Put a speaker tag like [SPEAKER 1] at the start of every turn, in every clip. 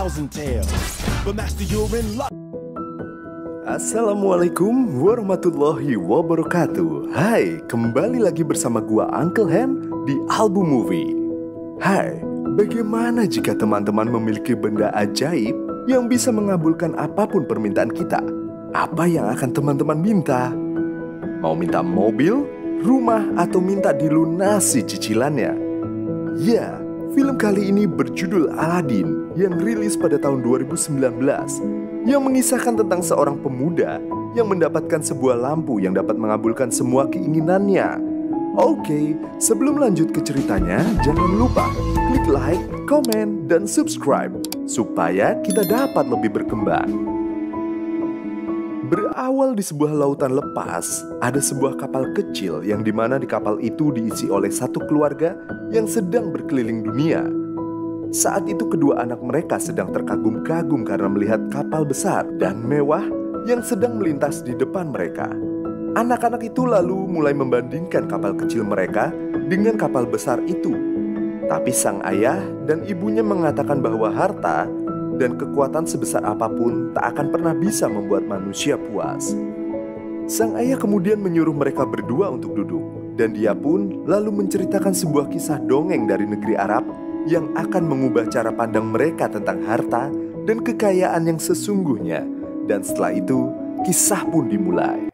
[SPEAKER 1] thousand tales. But master, you're in luck.
[SPEAKER 2] Assalamualaikum warahmatullahi wabarakatuh. Hai, kembali lagi bersama gua Uncle Hen di Album Movie. Hai, bagaimana jika teman-teman memiliki benda ajaib yang bisa mengabulkan apapun permintaan kita? Apa yang akan teman-teman minta? Mau minta mobil, rumah, atau minta dilunasi cicilannya? Ya, film kali ini berjudul Aladdin yang rilis pada tahun 2019, yang mengisahkan tentang seorang pemuda yang mendapatkan sebuah lampu yang dapat mengabulkan semua keinginannya. Oke, sebelum lanjut ke ceritanya, jangan lupa klik like, komen, dan subscribe supaya kita dapat lebih berkembang. Berawal di sebuah lautan lepas, ada sebuah kapal kecil yang dimana di kapal itu diisi oleh satu keluarga yang sedang berkeliling dunia. Saat itu kedua anak mereka sedang terkagum-kagum karena melihat kapal besar dan mewah yang sedang melintas di depan mereka. Anak-anak itu lalu mulai membandingkan kapal kecil mereka dengan kapal besar itu. Tapi sang ayah dan ibunya mengatakan bahwa harta dan kekuatan sebesar apapun tak akan pernah bisa membuat manusia puas. Sang ayah kemudian menyuruh mereka berdua untuk duduk, dan dia pun lalu menceritakan sebuah kisah dongeng dari negeri Arab yang akan mengubah cara pandang mereka tentang harta dan kekayaan yang sesungguhnya. Dan setelah itu, kisah pun dimulai.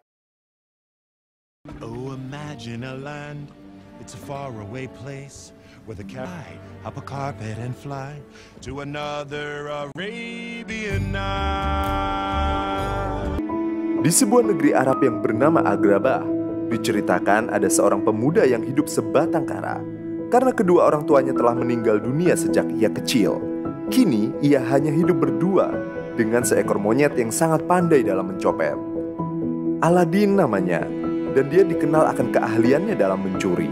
[SPEAKER 1] Oh, imagine a land, it's a faraway place where the cat up a carpet and fly to another Arabian night.
[SPEAKER 2] Di sebuah negeri Arab yang bernama Agrabah, diceritakan ada seorang pemuda yang hidup sebatang kara. Karena kedua orang tuanya telah meninggal dunia sejak ia kecil. Kini ia hanya hidup berdua dengan seekor monyet yang sangat pandai dalam mencopet. Aladdin namanya, dan dia dikenal akan keahliannya dalam mencuri.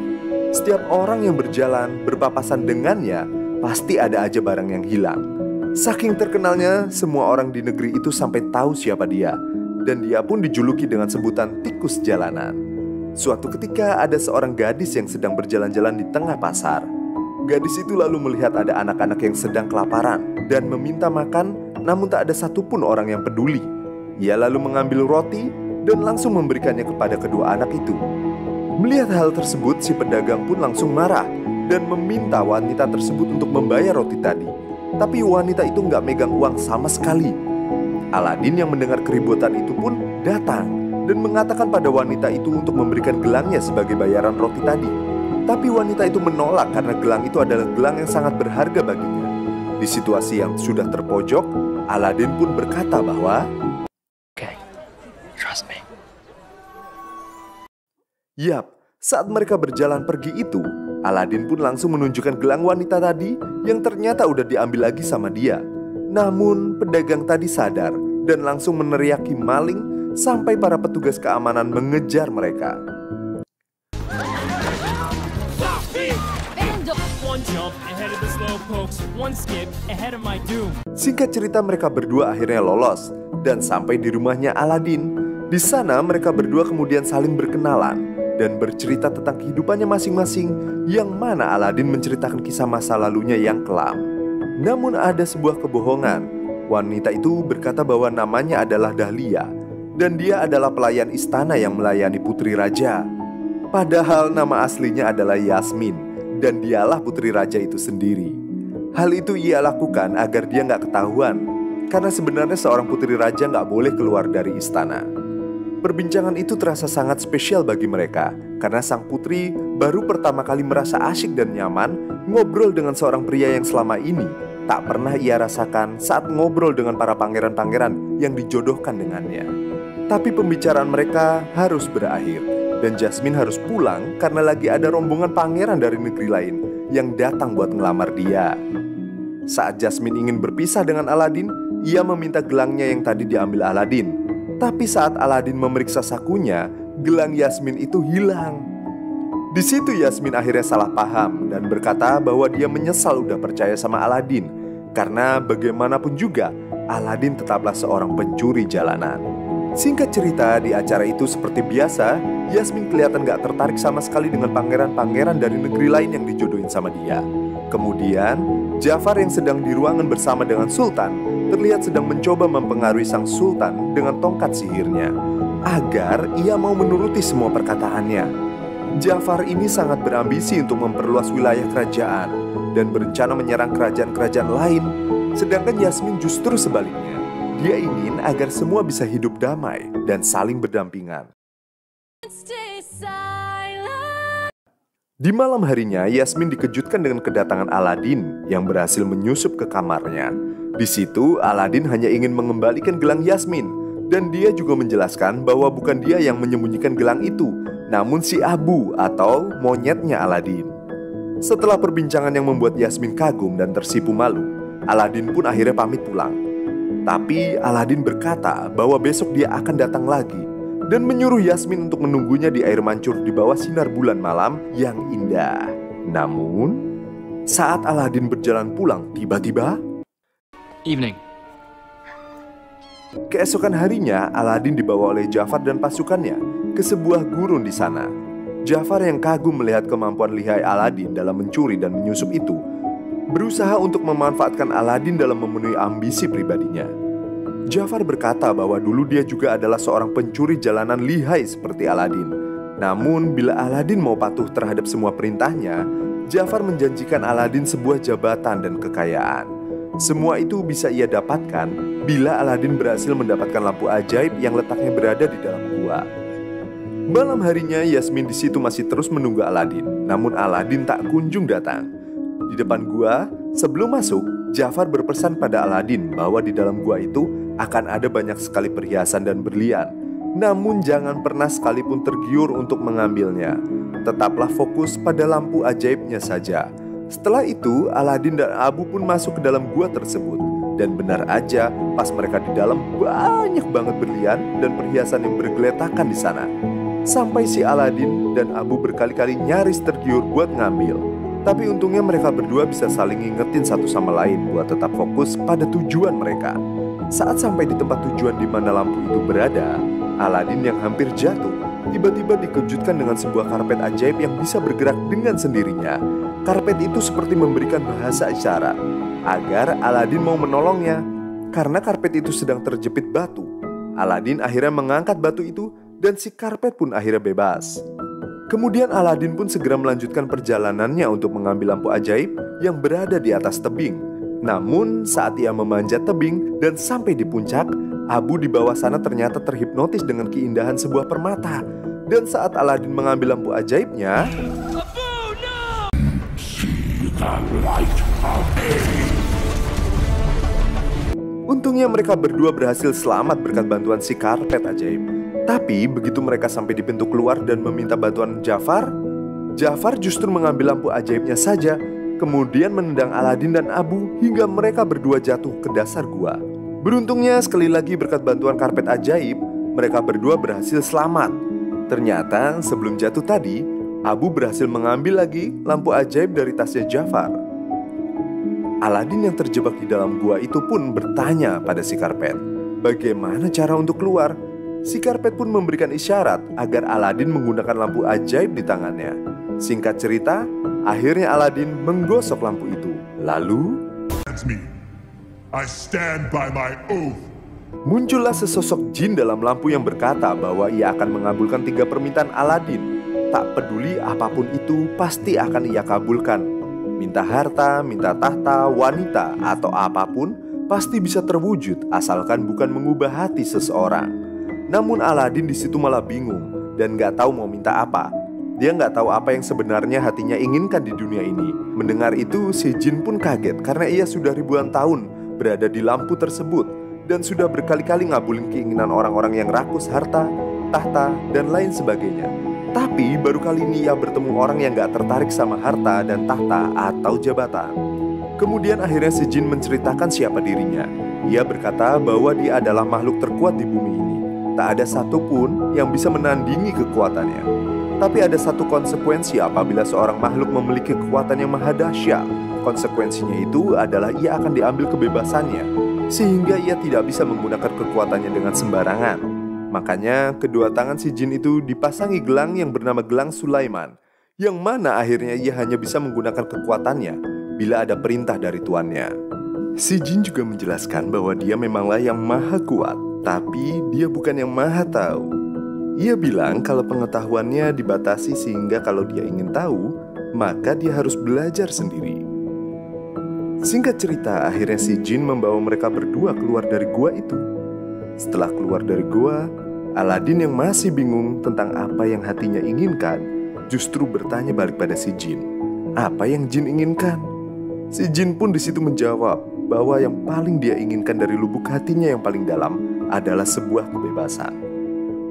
[SPEAKER 2] Setiap orang yang berjalan berpapasan dengannya, pasti ada aja barang yang hilang. Saking terkenalnya, semua orang di negeri itu sampai tahu siapa dia. Dan dia pun dijuluki dengan sebutan tikus jalanan. Suatu ketika ada seorang gadis yang sedang berjalan-jalan di tengah pasar. Gadis itu lalu melihat ada anak-anak yang sedang kelaparan dan meminta makan, namun tak ada satupun orang yang peduli. Ia lalu mengambil roti dan langsung memberikannya kepada kedua anak itu. Melihat hal tersebut, si pedagang pun langsung marah dan meminta wanita tersebut untuk membayar roti tadi. Tapi wanita itu nggak megang uang sama sekali. Aladdin yang mendengar keributan itu pun datang dan mengatakan pada wanita itu untuk memberikan gelangnya sebagai bayaran roti tadi. Tapi wanita itu menolak karena gelang itu adalah gelang yang sangat berharga baginya. Di situasi yang sudah terpojok, Aladdin pun berkata bahwa,
[SPEAKER 3] "Okay, trust me."
[SPEAKER 2] Yap, saat mereka berjalan pergi itu, Aladdin pun langsung menunjukkan gelang wanita tadi yang ternyata udah diambil lagi sama dia. Namun pedagang tadi sadar dan langsung meneriaki maling sampai para petugas keamanan mengejar mereka. Singkat cerita, mereka berdua akhirnya lolos dan sampai di rumahnya Aladdin. Di sana mereka berdua kemudian saling berkenalan dan bercerita tentang kehidupannya masing-masing, yang mana Aladdin menceritakan kisah masa lalunya yang kelam. Namun ada sebuah kebohongan. Wanita itu berkata bahwa namanya adalah Dahlia dan dia adalah pelayan istana yang melayani putri raja. Padahal nama aslinya adalah Yasmin, dan dialah putri raja itu sendiri. Hal itu ia lakukan agar dia nggak ketahuan, karena sebenarnya seorang putri raja nggak boleh keluar dari istana. Perbincangan itu terasa sangat spesial bagi mereka, karena sang putri baru pertama kali merasa asyik dan nyaman ngobrol dengan seorang pria yang selama ini tak pernah ia rasakan saat ngobrol dengan para pangeran-pangeran yang dijodohkan dengannya. Tapi pembicaraan mereka harus berakhir dan Jasmine harus pulang karena lagi ada rombongan pangeran dari negeri lain yang datang buat ngelamar dia. Saat Jasmine ingin berpisah dengan Aladdin, ia meminta gelangnya yang tadi diambil Aladdin. Tapi saat Aladdin memeriksa sakunya, gelang Yasmin itu hilang. Di situ Yasmin akhirnya salah paham dan berkata bahwa dia menyesal udah percaya sama Aladdin, karena bagaimanapun juga Aladdin tetaplah seorang pencuri jalanan. Singkat cerita, di acara itu seperti biasa, Yasmin kelihatan gak tertarik sama sekali dengan pangeran-pangeran dari negeri lain yang dijodohin sama dia. Kemudian, Jafar yang sedang di ruangan bersama dengan Sultan terlihat sedang mencoba mempengaruhi sang Sultan dengan tongkat sihirnya agar ia mau menuruti semua perkataannya. Jafar ini sangat berambisi untuk memperluas wilayah kerajaan dan berencana menyerang kerajaan-kerajaan lain. Sedangkan Yasmin justru sebaliknya. Dia ingin agar semua bisa hidup damai dan saling berdampingan. Di malam harinya, Yasmin dikejutkan dengan kedatangan Aladin yang berhasil menyusup ke kamarnya. Di situ, Aladin hanya ingin mengembalikan gelang Yasmin, dan dia juga menjelaskan bahwa bukan dia yang menyembunyikan gelang itu, namun si Abu atau monyetnya Aladin. Setelah perbincangan yang membuat Yasmin kagum dan tersipu malu, Aladin pun akhirnya pamit pulang. Tapi Aladin berkata bahwa besok dia akan datang lagi dan menyuruh Yasmin untuk menunggunya di air mancur di bawah sinar bulan malam yang indah. Namun, saat Aladin berjalan pulang, tiba-tiba
[SPEAKER 3] Evening.
[SPEAKER 2] keesokan harinya, Aladin dibawa oleh Jafar dan pasukannya ke sebuah gurun di sana. Jafar yang kagum melihat kemampuan lihai Aladin dalam mencuri dan menyusup itu, berusaha untuk memanfaatkan Aladin dalam memenuhi ambisi pribadinya. Jafar berkata bahwa dulu dia juga adalah seorang pencuri jalanan lihai seperti Aladin. Namun bila Aladin mau patuh terhadap semua perintahnya, Jafar menjanjikan Aladin sebuah jabatan dan kekayaan. Semua itu bisa ia dapatkan bila Aladin berhasil mendapatkan lampu ajaib yang letaknya berada di dalam gua. Malam harinya, Yasmin di situ masih terus menunggu Aladin. Namun Aladin tak kunjung datang. Di depan gua, sebelum masuk, Jafar berpesan pada Aladin bahwa di dalam gua itu akan ada banyak sekali perhiasan dan berlian. Namun jangan pernah sekalipun tergiur untuk mengambilnya. Tetaplah fokus pada lampu ajaibnya saja. Setelah itu, Aladin dan Abu pun masuk ke dalam gua tersebut. Dan benar aja, pas mereka di dalam banyak banget berlian dan perhiasan yang bergeletakan di sana. Sampai si Aladin dan Abu berkali-kali nyaris tergiur buat ngambil. Tapi untungnya mereka berdua bisa saling ngingetin satu sama lain buat tetap fokus pada tujuan mereka. Saat sampai di tempat tujuan di mana lampu itu berada, Aladin yang hampir jatuh tiba-tiba dikejutkan dengan sebuah karpet ajaib yang bisa bergerak dengan sendirinya. Karpet itu seperti memberikan bahasa isyarat agar Aladin mau menolongnya. Karena karpet itu sedang terjepit batu, Aladin akhirnya mengangkat batu itu dan si karpet pun akhirnya bebas. Kemudian Aladin pun segera melanjutkan perjalanannya untuk mengambil lampu ajaib yang berada di atas tebing. Namun saat ia memanjat tebing dan sampai di puncak, Abu di bawah sana ternyata terhipnotis dengan keindahan sebuah permata. Dan saat Aladin mengambil lampu ajaibnya, untungnya mereka berdua berhasil selamat berkat bantuan si karpet ajaib. Tapi begitu mereka sampai di pintu keluar dan meminta bantuan Jafar, Jafar justru mengambil lampu ajaibnya saja, kemudian menendang Aladin dan Abu hingga mereka berdua jatuh ke dasar gua. Beruntungnya sekali lagi berkat bantuan karpet ajaib, mereka berdua berhasil selamat. Ternyata sebelum jatuh tadi, Abu berhasil mengambil lagi lampu ajaib dari tasnya Jafar. Aladin yang terjebak di dalam gua itu pun bertanya pada si karpet, bagaimana cara untuk keluar? Si karpet pun memberikan isyarat agar Aladin menggunakan lampu ajaib di tangannya. Singkat cerita, akhirnya Aladin menggosok lampu itu. Lalu,
[SPEAKER 1] I stand by my oath.
[SPEAKER 2] muncullah sesosok jin dalam lampu yang berkata bahwa ia akan mengabulkan 3 permintaan Aladin. Tak peduli apapun itu, pasti akan ia kabulkan. Minta harta, minta tahta, wanita, atau apapun pasti bisa terwujud asalkan bukan mengubah hati seseorang. Namun Aladin di situ malah bingung dan gak tahu mau minta apa. Dia gak tahu apa yang sebenarnya hatinya inginkan di dunia ini. Mendengar itu, si jin pun kaget karena ia sudah ribuan tahun berada di lampu tersebut dan sudah berkali-kali ngabulin keinginan orang-orang yang rakus harta, tahta, dan lain sebagainya. Tapi baru kali ini ia bertemu orang yang gak tertarik sama harta dan tahta atau jabatan. Kemudian akhirnya si jin menceritakan siapa dirinya. Ia berkata bahwa dia adalah makhluk terkuat di bumi ini. Tak ada satupun yang bisa menandingi kekuatannya. Tapi ada satu konsekuensi apabila seorang makhluk memiliki kekuatan yang maha dahsyat. Konsekuensinya itu adalah ia akan diambil kebebasannya, sehingga ia tidak bisa menggunakan kekuatannya dengan sembarangan. Makanya kedua tangan si jin itu dipasangi gelang yang bernama gelang Sulaiman, yang mana akhirnya ia hanya bisa menggunakan kekuatannya bila ada perintah dari tuannya. Si Jin juga menjelaskan bahwa dia memanglah yang maha kuat, tapi dia bukan yang maha tahu. Ia bilang kalau pengetahuannya dibatasi sehingga kalau dia ingin tahu, maka dia harus belajar sendiri. Singkat cerita, akhirnya si Jin membawa mereka berdua keluar dari gua itu. Setelah keluar dari gua, Aladin yang masih bingung tentang apa yang hatinya inginkan, justru bertanya balik pada si Jin, apa yang Jin inginkan? Si Jin pun di situ menjawab bahwa yang paling dia inginkan dari lubuk hatinya yang paling dalam adalah sebuah kebebasan.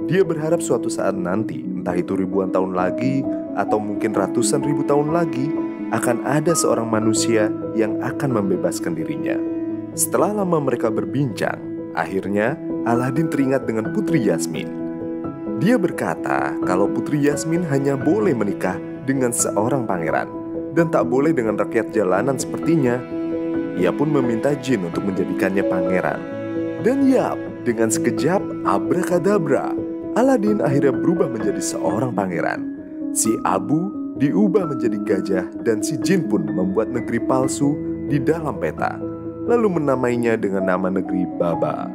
[SPEAKER 2] Dia berharap suatu saat nanti, entah itu ribuan tahun lagi atau mungkin ratusan ribu tahun lagi, akan ada seorang manusia yang akan membebaskan dirinya. Setelah lama mereka berbincang, akhirnya Aladin teringat dengan Putri Yasmin. Dia berkata kalau Putri Yasmin hanya boleh menikah dengan seorang pangeran dan tak boleh dengan rakyat jalanan sepertinya. Ia pun meminta Jin untuk menjadikannya pangeran. Dan yap, dengan sekejap abrakadabra, Aladin akhirnya berubah menjadi seorang pangeran. Si Abu diubah menjadi gajah dan si Jin pun membuat negeri palsu di dalam peta, lalu menamainya dengan nama negeri Baba.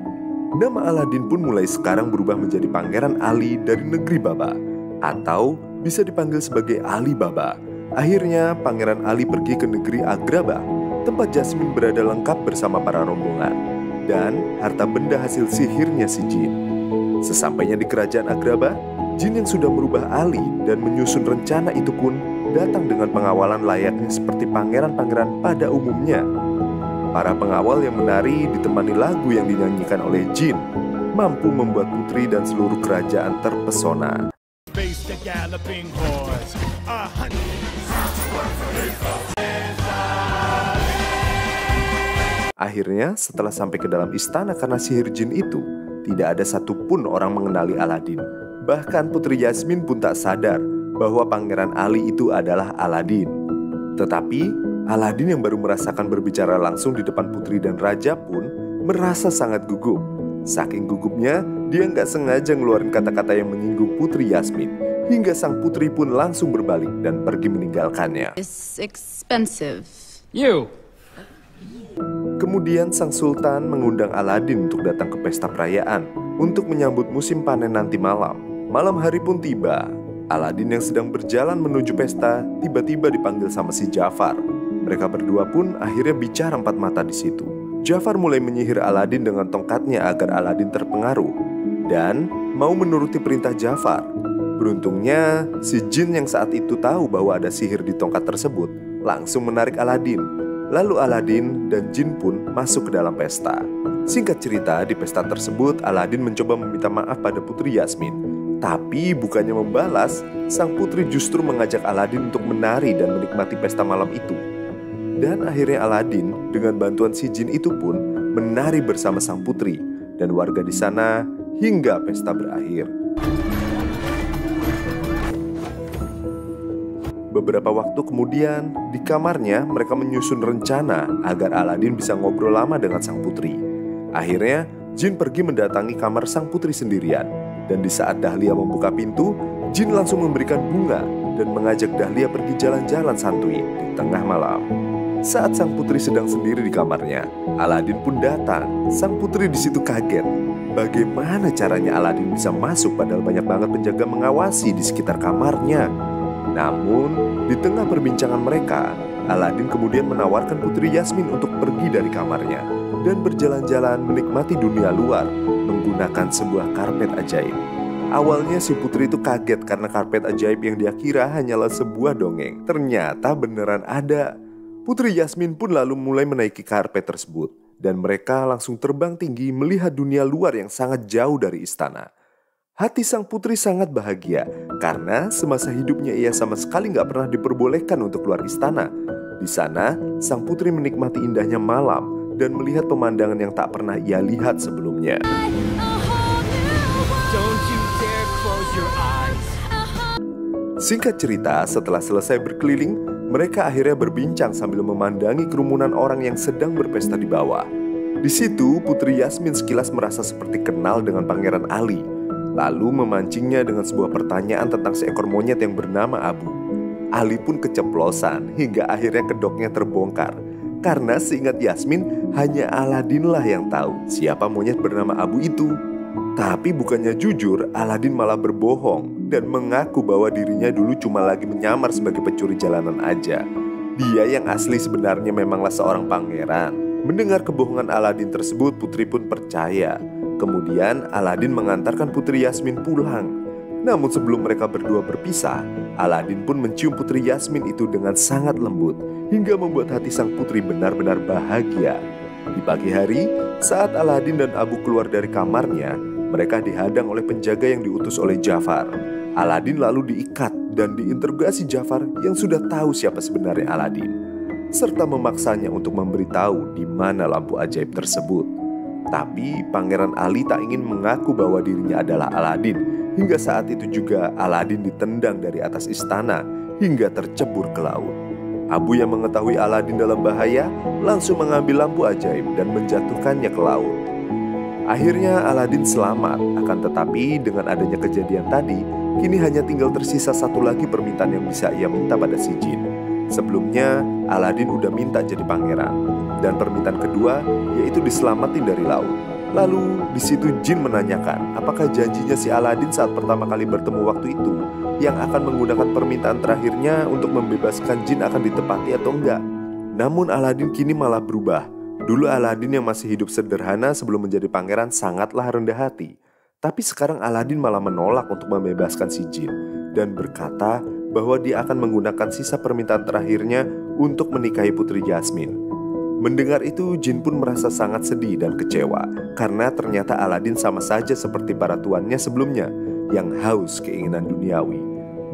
[SPEAKER 2] Nama Aladin pun mulai sekarang berubah menjadi Pangeran Ali dari negeri Baba, atau bisa dipanggil sebagai Ali Baba. Akhirnya Pangeran Ali pergi ke negeri Agrabah, tempat Jasmine berada lengkap bersama para rombongan dan harta benda hasil sihirnya si Jin. Sesampainya di kerajaan Agrabah, Jin yang sudah merubah Ali dan menyusun rencana itu pun datang dengan pengawalan layaknya seperti pangeran-pangeran pada umumnya. Para pengawal yang menari ditemani lagu yang dinyanyikan oleh Jin mampu membuat putri dan seluruh kerajaan terpesona. Akhirnya setelah sampai ke dalam istana karena sihir Jin itu, tidak ada satupun orang mengenali Aladin. Bahkan Putri Yasmin pun tak sadar bahwa Pangeran Ali itu adalah Aladin. Tetapi Aladin yang baru merasakan berbicara langsung di depan putri dan raja pun merasa sangat gugup. Saking gugupnya, dia nggak sengaja ngeluarin kata-kata yang menyinggung Putri Yasmin, hingga sang putri pun langsung berbalik dan pergi meninggalkannya.
[SPEAKER 4] It's expensive.
[SPEAKER 3] You!
[SPEAKER 2] Kemudian sang sultan mengundang Aladin untuk datang ke pesta perayaan untuk menyambut musim panen nanti malam. Malam hari pun tiba. Aladin yang sedang berjalan menuju pesta tiba-tiba dipanggil sama si Jafar. Mereka berdua pun akhirnya bicara empat mata di situ. Jafar mulai menyihir Aladin dengan tongkatnya agar Aladin terpengaruh dan mau menuruti perintah Jafar. Beruntungnya si Jin yang saat itu tahu bahwa ada sihir di tongkat tersebut langsung menarik Aladin. Lalu Aladin dan Jin pun masuk ke dalam pesta. Singkat cerita, di pesta tersebut Aladin mencoba meminta maaf pada Putri Yasmin. Tapi bukannya membalas, sang putri justru mengajak Aladin untuk menari dan menikmati pesta malam itu. Dan akhirnya Aladin dengan bantuan si Jin itu pun menari bersama sang putri dan warga di sana hingga pesta berakhir. Beberapa waktu kemudian, di kamarnya mereka menyusun rencana agar Aladin bisa ngobrol lama dengan sang putri. Akhirnya, Jin pergi mendatangi kamar sang putri sendirian. Dan di saat Dahlia membuka pintu, Jin langsung memberikan bunga dan mengajak Dahlia pergi jalan-jalan santuy di tengah malam. Saat sang putri sedang sendiri di kamarnya, Aladin pun datang. Sang putri di situ kaget. Bagaimana caranya Aladin bisa masuk padahal banyak banget penjaga mengawasi di sekitar kamarnya. Namun, di tengah perbincangan mereka, Aladin kemudian menawarkan Putri Yasmin untuk pergi dari kamarnya dan berjalan-jalan menikmati dunia luar menggunakan sebuah karpet ajaib. Awalnya si putri itu kaget karena karpet ajaib yang dia kira hanyalah sebuah dongeng. Ternyata beneran ada. Putri Yasmin pun lalu mulai menaiki karpet tersebut dan mereka langsung terbang tinggi melihat dunia luar yang sangat jauh dari istana. Hati sang putri sangat bahagia karena semasa hidupnya ia sama sekali nggak pernah diperbolehkan untuk keluar istana. Di sana, sang putri menikmati indahnya malam dan melihat pemandangan yang tak pernah ia lihat sebelumnya. Singkat cerita, setelah selesai berkeliling, mereka akhirnya berbincang sambil memandangi kerumunan orang yang sedang berpesta di bawah. Di situ, Putri Yasmin sekilas merasa seperti kenal dengan Pangeran Ali, lalu memancingnya dengan sebuah pertanyaan tentang seekor monyet yang bernama Abu. Ali pun keceplosan hingga akhirnya kedoknya terbongkar. Karena seingat Yasmin, hanya Aladin lah yang tahu siapa monyet bernama Abu itu. Tapi bukannya jujur, Aladin malah berbohong dan mengaku bahwa dirinya dulu cuma lagi menyamar sebagai pencuri jalanan aja. Dia yang asli sebenarnya memanglah seorang pangeran. Mendengar kebohongan Aladin tersebut, Putri pun percaya. Kemudian Aladin mengantarkan Putri Yasmin pulang. Namun sebelum mereka berdua berpisah, Aladin pun mencium Putri Yasmin itu dengan sangat lembut, hingga membuat hati sang putri benar-benar bahagia. Di pagi hari, saat Aladin dan Abu keluar dari kamarnya, mereka dihadang oleh penjaga yang diutus oleh Jafar. Aladin lalu diikat dan diinterogasi Jafar yang sudah tahu siapa sebenarnya Aladin, serta memaksanya untuk memberitahu di mana lampu ajaib tersebut. Tapi Pangeran Ali tak ingin mengaku bahwa dirinya adalah Aladin. Hingga saat itu juga Aladin ditendang dari atas istana hingga tercebur ke laut. Abu yang mengetahui Aladin dalam bahaya langsung mengambil lampu ajaib dan menjatuhkannya ke laut. Akhirnya Aladin selamat, akan tetapi dengan adanya kejadian tadi, kini hanya tinggal tersisa satu lagi permintaan yang bisa ia minta pada si jin. Sebelumnya Aladin udah minta jadi pangeran, dan permintaan kedua yaitu diselamatin dari laut. Lalu di situ jin menanyakan apakah janjinya si Aladin saat pertama kali bertemu waktu itu yang akan menggunakan permintaan terakhirnya untuk membebaskan jin akan ditepati atau enggak. Namun Aladin kini malah berubah. Dulu Aladin yang masih hidup sederhana sebelum menjadi pangeran sangatlah rendah hati. Tapi sekarang Aladin malah menolak untuk membebaskan si jin dan berkata bahwa dia akan menggunakan sisa permintaan terakhirnya untuk menikahi Putri Yasmin. Mendengar itu, jin pun merasa sangat sedih dan kecewa karena ternyata Aladin sama saja seperti para tuannya sebelumnya yang haus keinginan duniawi.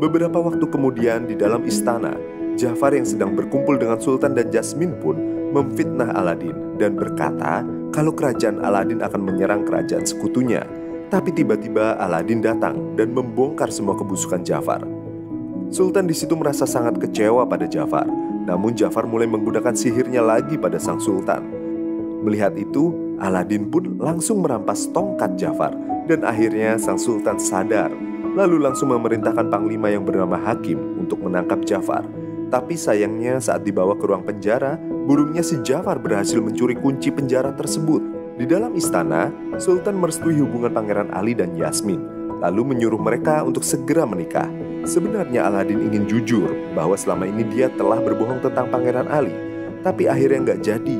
[SPEAKER 2] Beberapa waktu kemudian di dalam istana, Jafar yang sedang berkumpul dengan Sultan dan Jasmine pun memfitnah Aladin dan berkata kalau kerajaan Aladin akan menyerang kerajaan sekutunya. Tapi tiba-tiba Aladin datang dan membongkar semua kebusukan Jafar. Sultan di situ merasa sangat kecewa pada Jafar. Namun Jafar mulai menggunakan sihirnya lagi pada sang sultan. Melihat itu, Aladin pun langsung merampas tongkat Jafar. Dan akhirnya sang sultan sadar. Lalu langsung memerintahkan panglima yang bernama Hakim untuk menangkap Jafar. Tapi sayangnya saat dibawa ke ruang penjara, burungnya si Jafar berhasil mencuri kunci penjara tersebut. Di dalam istana, Sultan merestui hubungan Pangeran Ali dan Yasmin, lalu menyuruh mereka untuk segera menikah. Sebenarnya Aladin ingin jujur bahwa selama ini dia telah berbohong tentang Pangeran Ali, tapi akhirnya nggak jadi.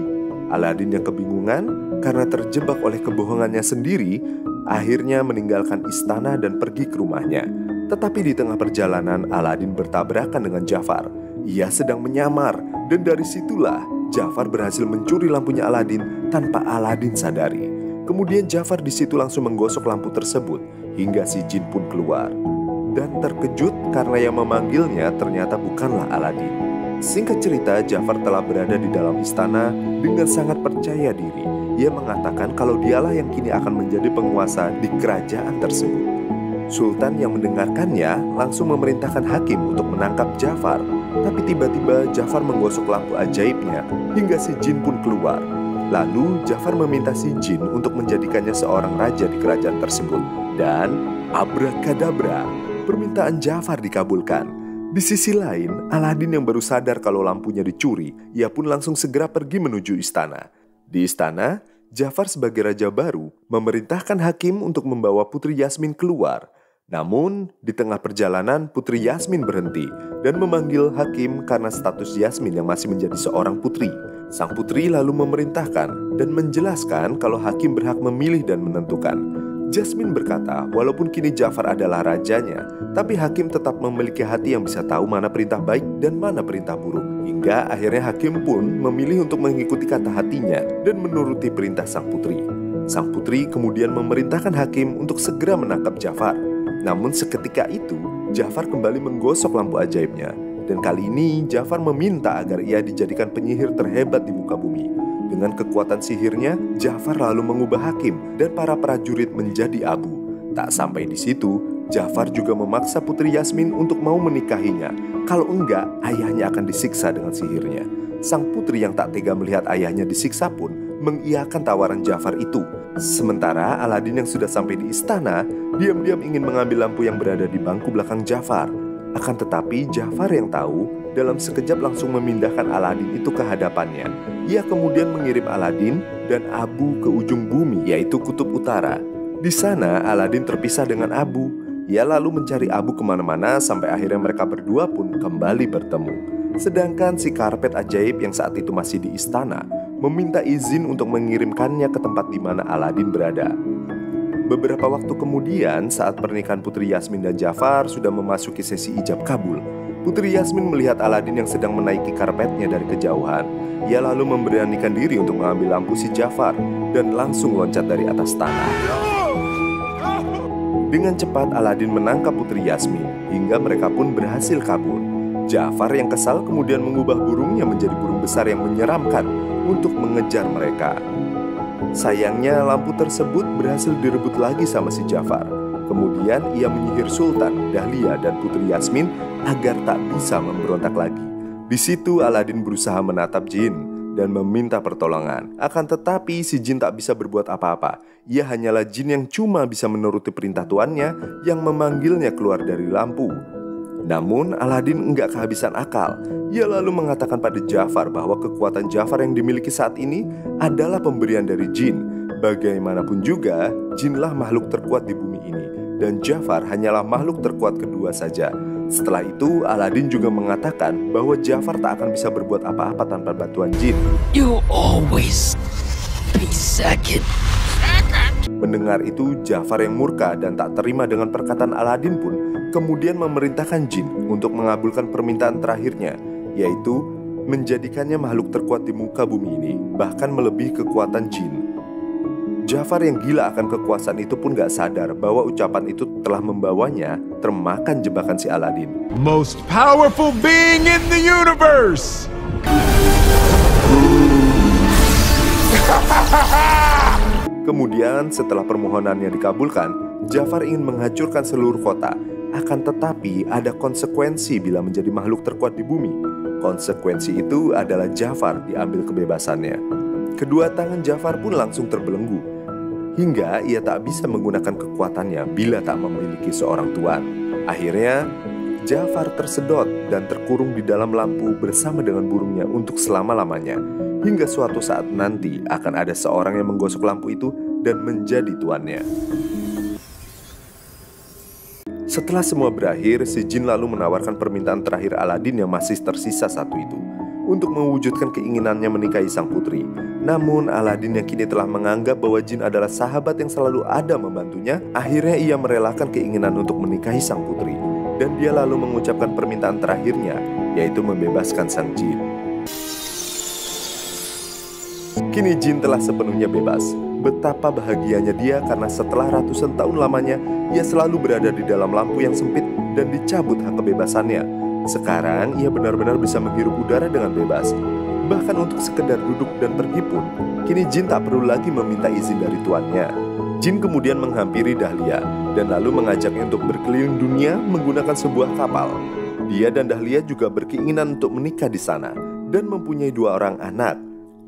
[SPEAKER 2] Aladin yang kebingungan karena terjebak oleh kebohongannya sendiri, akhirnya meninggalkan istana dan pergi ke rumahnya. Tetapi di tengah perjalanan, Aladin bertabrakan dengan Jafar. Ia sedang menyamar, dan dari situlah Jafar berhasil mencuri lampunya Aladin tanpa Aladin sadari. Kemudian Jafar di situ langsung menggosok lampu tersebut hingga si jin pun keluar. Dan terkejut karena yang memanggilnya ternyata bukanlah Aladin. Singkat cerita, Jafar telah berada di dalam istana dengan sangat percaya diri. Ia mengatakan kalau dialah yang kini akan menjadi penguasa di kerajaan tersebut. Sultan yang mendengarkannya langsung memerintahkan Hakim untuk menangkap Jafar. Tapi tiba-tiba Jafar menggosok lampu ajaibnya hingga si jin pun keluar. Lalu Jafar meminta si jin untuk menjadikannya seorang raja di kerajaan tersebut. Dan abrakadabra, permintaan Jafar dikabulkan. Di sisi lain, Aladin yang baru sadar kalau lampunya dicuri, ia pun langsung segera pergi menuju istana. Di istana, Jafar sebagai raja baru memerintahkan Hakim untuk membawa Putri Yasmin keluar. Namun, di tengah perjalanan Putri Yasmin berhenti dan memanggil Hakim karena status Yasmin yang masih menjadi seorang putri. Sang putri lalu memerintahkan dan menjelaskan kalau Hakim berhak memilih dan menentukan. Jasmine berkata, walaupun kini Jafar adalah rajanya, tapi Hakim tetap memiliki hati yang bisa tahu mana perintah baik dan mana perintah buruk. Hingga akhirnya Hakim pun memilih untuk mengikuti kata hatinya dan menuruti perintah sang putri. Sang putri kemudian memerintahkan Hakim untuk segera menangkap Jafar. Namun seketika itu, Jafar kembali menggosok lampu ajaibnya. Dan kali ini Jafar meminta agar ia dijadikan penyihir terhebat di muka bumi. Dengan kekuatan sihirnya, Jafar lalu mengubah Hakim dan para prajurit menjadi abu. Tak sampai di situ, Jafar juga memaksa Putri Yasmin untuk mau menikahinya. Kalau enggak, ayahnya akan disiksa dengan sihirnya. Sang putri yang tak tega melihat ayahnya disiksa pun mengiyakan tawaran Jafar itu. Sementara Aladin yang sudah sampai di istana, diam-diam ingin mengambil lampu yang berada di bangku belakang Jafar. Akan tetapi Jafar yang tahu dalam sekejap langsung memindahkan Aladin itu ke hadapannya. Ia kemudian mengirim Aladin dan Abu ke ujung bumi, yaitu kutub utara. Di sana Aladin terpisah dengan Abu. Ia lalu mencari Abu kemana-mana sampai akhirnya mereka berdua pun kembali bertemu. Sedangkan si karpet ajaib yang saat itu masih di istana meminta izin untuk mengirimkannya ke tempat di mana Aladin berada. Beberapa waktu kemudian, saat pernikahan Putri Yasmin dan Jafar sudah memasuki sesi ijab kabul, Putri Yasmin melihat Aladin yang sedang menaiki karpetnya dari kejauhan. Ia lalu memberanikan diri untuk mengambil lampu si Jafar dan langsung loncat dari atas tanah. Dengan cepat Aladin menangkap Putri Yasmin hingga mereka pun berhasil kabur. Jafar yang kesal kemudian mengubah burungnya menjadi burung besar yang menyeramkan untuk mengejar mereka. Sayangnya lampu tersebut berhasil direbut lagi sama si Jafar. Kemudian ia menyihir Sultan, Dahlia, dan Putri Yasmin agar tak bisa memberontak lagi. Di situ Aladin berusaha menatap jin dan meminta pertolongan. Akan tetapi si jin tak bisa berbuat apa-apa. Ia hanyalah jin yang cuma bisa menuruti perintah tuannya yang memanggilnya keluar dari lampu. Namun Aladin enggak kehabisan akal. Ia lalu mengatakan pada Jafar bahwa kekuatan Jafar yang dimiliki saat ini adalah pemberian dari jin. Bagaimanapun juga, jinlah makhluk terkuat di bumi ini, dan Jafar hanyalah makhluk terkuat kedua saja. Setelah itu Aladin juga mengatakan bahwa Jafar tak akan bisa berbuat apa-apa tanpa bantuan jin.
[SPEAKER 3] You always be second.
[SPEAKER 2] Mendengar itu, Jafar yang murka dan tak terima dengan perkataan Aladin pun kemudian memerintahkan jin untuk mengabulkan permintaan terakhirnya, yaitu menjadikannya makhluk terkuat di muka bumi ini, bahkan melebihi kekuatan jin. Jafar yang gila akan kekuasaan itu pun gak sadar bahwa ucapan itu telah membawanya termakan jebakan si Aladin.
[SPEAKER 1] Most powerful being in the universe!
[SPEAKER 2] Kemudian setelah permohonannya dikabulkan, Jafar ingin menghancurkan seluruh kota. Akan tetapi ada konsekuensi bila menjadi makhluk terkuat di bumi. Konsekuensi itu adalah Jafar diambil kebebasannya. Kedua tangan Jafar pun langsung terbelenggu, hingga ia tak bisa menggunakan kekuatannya bila tak memiliki seorang tuan. Akhirnya Jafar tersedot dan terkurung di dalam lampu bersama dengan burungnya untuk selama-lamanya. Hingga suatu saat nanti akan ada seorang yang menggosok lampu itu dan menjadi tuannya. Setelah semua berakhir, si jin lalu menawarkan permintaan terakhir Aladin yang masih tersisa satu itu, untuk mewujudkan keinginannya menikahi sang putri. Namun Aladin yang kini telah menganggap bahwa jin adalah sahabat yang selalu ada membantunya, akhirnya ia merelakan keinginan untuk menikahi sang putri. Dan dia lalu mengucapkan permintaan terakhirnya, yaitu membebaskan sang jin. Kini jin telah sepenuhnya bebas. Betapa bahagianya dia karena setelah ratusan tahun lamanya ia selalu berada di dalam lampu yang sempit dan dicabut hak kebebasannya. Sekarang ia benar-benar bisa menghirup udara dengan bebas. Bahkan untuk sekedar duduk dan pergi pun, kini jin tak perlu lagi meminta izin dari tuannya. Jin kemudian menghampiri Dahlia dan lalu mengajaknya untuk berkeliling dunia menggunakan sebuah kapal. Dia dan Dahlia juga berkeinginan untuk menikah di sana dan mempunyai 2 orang anak.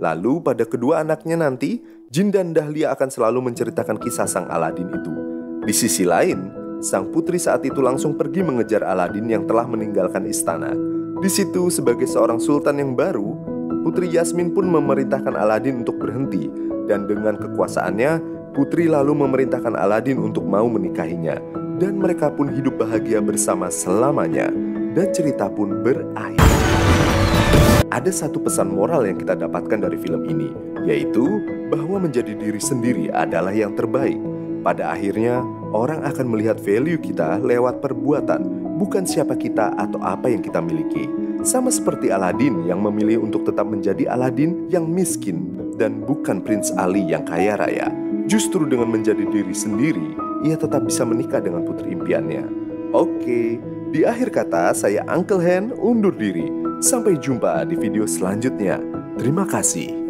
[SPEAKER 2] Lalu pada kedua anaknya nanti, jin dan Dahlia akan selalu menceritakan kisah sang Aladin itu. Di sisi lain, sang putri saat itu langsung pergi mengejar Aladin yang telah meninggalkan istana. Di situ sebagai seorang sultan yang baru, Putri Yasmin pun memerintahkan Aladin untuk berhenti. Dan dengan kekuasaannya, putri lalu memerintahkan Aladin untuk mau menikahinya. Dan mereka pun hidup bahagia bersama selamanya. Dan cerita pun berakhir. Ada satu pesan moral yang kita dapatkan dari film ini, yaitu bahwa menjadi diri sendiri adalah yang terbaik. Pada akhirnya, orang akan melihat value kita lewat perbuatan, bukan siapa kita atau apa yang kita miliki. Sama seperti Aladin yang memilih untuk tetap menjadi Aladin yang miskin dan bukan Prince Ali yang kaya raya. Justru dengan menjadi diri sendiri, ia tetap bisa menikah dengan putri impiannya. Oke, di akhir kata saya Uncle Hen undur diri. Sampai jumpa di video selanjutnya. Terima kasih.